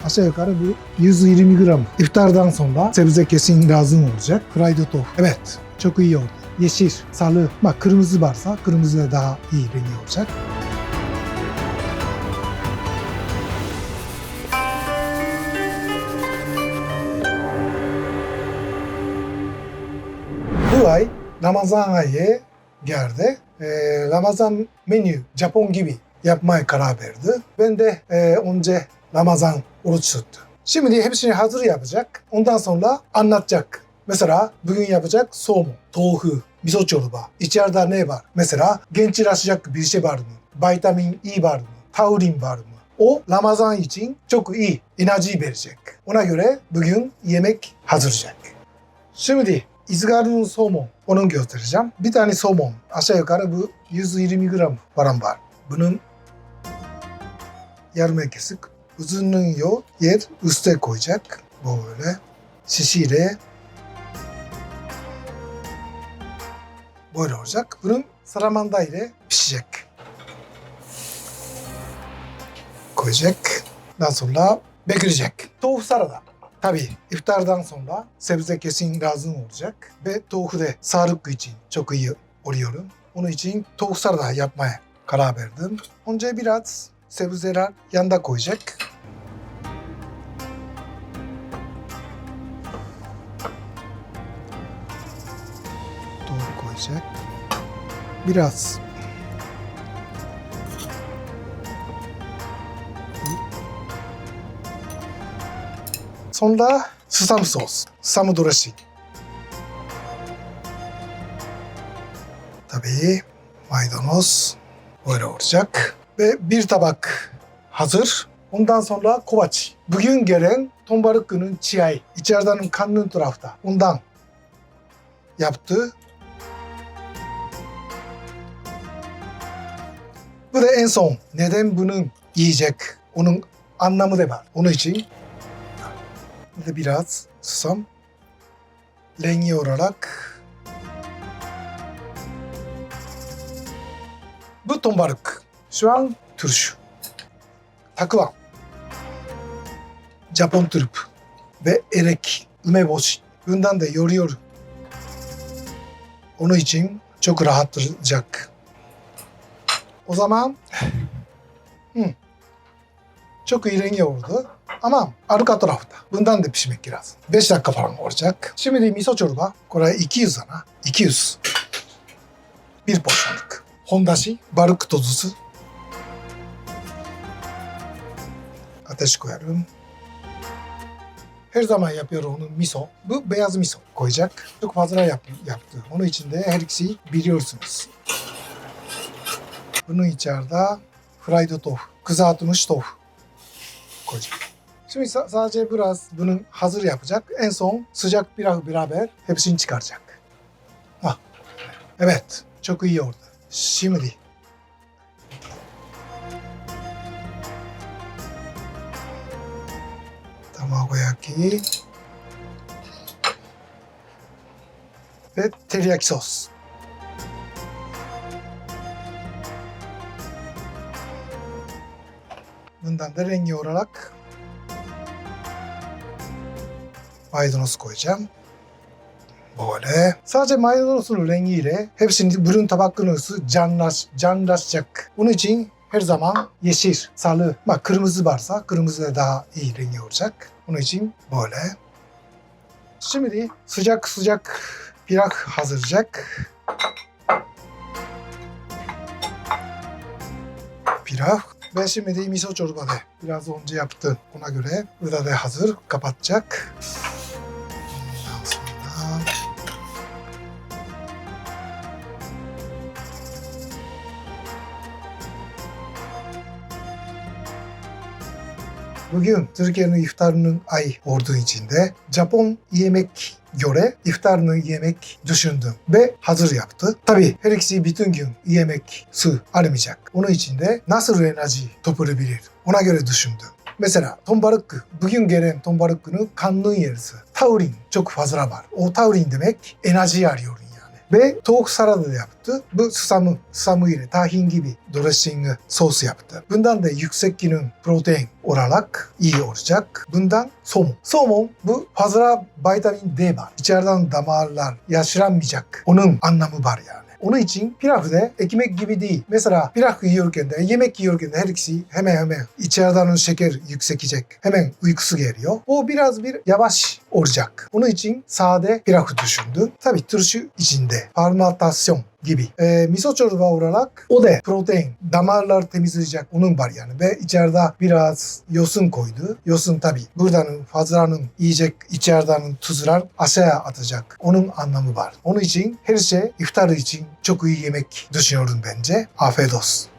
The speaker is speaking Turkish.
Aşağı yukarı bu 120 gram. İftardan sonra sebze kesin lazım olacak. Fried tofu. Evet, çok iyi oldu. Yeşil, sarı, bak kırmızı varsa kırmızı da daha iyi rengi olacak. Bu ay Ramazan ayı geldi. Ramazan menü Japon gibi yapmaya karar verdi. Ben de önce Ramazan oruç tuttu. Şimdi hepsini hazır yapacak. Ondan sonra anlatacak. Mesela bugün yapacak somon, tofu, miso çorba. İçeride ne var? Mesela gençleşecek bir şey var mı? Vitamin E var mı? Taurin var mı? O Ramazan için çok iyi enerji verecek. Ona göre bugün yemek hazırlayacak. Şimdi izgarının somon, onu göstereceğim. Bir tane somon, aşağı yukarı bu 120 gram falan var. Bunun yarım kesik. Uzunluğu yer üste koyacak. Böyle şişiyle böyle olacak. Bunun salamanda ile pişecek. Koyacak. Daha sonra bekleyecek. Tofu salata. Tabii iftardan sonra sebze kesin lazım olacak. Ve tofu da sağlık için çok iyi oluyor. Onun için tofu salata yapmaya karar verdim. Önce biraz sebzeler yanda koyacak. Tofu koyacak. Biraz sonra susam sos, susam dressing. Tabii maydanoz böyle olacak. Ve bir tabak hazır. Ondan sonra kovaç. Bugün gelen ton balıkının çiğay. İçeriden kanlı tarafta. Ondan yaptı. Bu da en son. Neden bunun yiyecek? Onun anlamı da var. Onun için burada biraz susam. Rengi olarak bu ton balık. Şu an turşu. Takuan. Japon turp. Ve erek. Umeboshi. Bundan da yoruyor. Onun için çok rahatlayacak. O zaman çok iyi rengi oldu. Ama arka tarafta. Bundan da pişmek lazım. 5 dakika falan olacak. Şimdi de miso çorba. Buraya 200 ana. 200. Bir porsiyonluk. Hondashi, balık tozusu. Ateş koyarım. Her zaman yapıyorum onun miso. Bu beyaz miso koyacak. Çok fazla yaptı. Onun için de her ikisi biliyorsunuz. Bunun içeride fried tofu, kızartılmış tofu koyacak. Şimdi sadece biraz bunun hazır yapacak. En son sıcak pilav beraber hepsini çıkaracak. Evet, çok iyi oldu. Şimdi tamagoyaki ve teriyaki sos. Bundan da rengi olarak maydanoz koyacağım. Böyle. Sadece maydanozun rengiyle hepsini burun tabakının üstü canlaşacak. Bunun için her zaman yeşil, sarı, bak kırmızı varsa kırmızı da daha iyi rengi olacak. Bunun için böyle. Şimdi sıcak pilav hazırlayacak. Pilav. Ve şimdi de miso çorba da biraz önce yaptım. Ona göre burada da hazır. Kapatacak. Ondan sonra bugün Türkiye'nin iftarının ay olduğu için de Japon yemek göre iftarını yemek düşündüm ve hazır yaptı. Tabii her ikisi bütün gün yemek su aramayacak. Onun için de nasıl enerji toplayabilir ona göre düşündüm. Mesela ton balık, bugün gelen ton balıkının kanlı yarısı. Taurin çok fazla var. O taurin demek enerji arıyorum yani. Ve tavuk salata yaptı. Bu susamı ile tahin gibi dressing sos yaptı. Bundan da yüksek günün protein olarak iyi olacak. Bundan somon. Somon bu fazla vitamin D var. İçeriden damarlar yaşlanmayacak. Onun anlamı var yani. Onun için pilav da ekmek gibi değil. Mesela pilav yiyorken de yemek yiyorken de her ikisi hemen içeriden şeker yükselecek. Hemen uykusu geliyor. O biraz bir yavaş olacak. Onun için sade pilav düşündü. Tabii turşu içinde fermentasyon gibi. Miso çorba olarak o da protein, damarlar temizleyecek onun var yani. Ve içeride biraz yosun koydu. Yosun tabii buradan fazlanın yiyecek içeriden tuzlar aşağıya atacak. Onun anlamı var. Onun için her şey iftar için çok iyi yemek düşünüyorum bence. Afiyet olsun.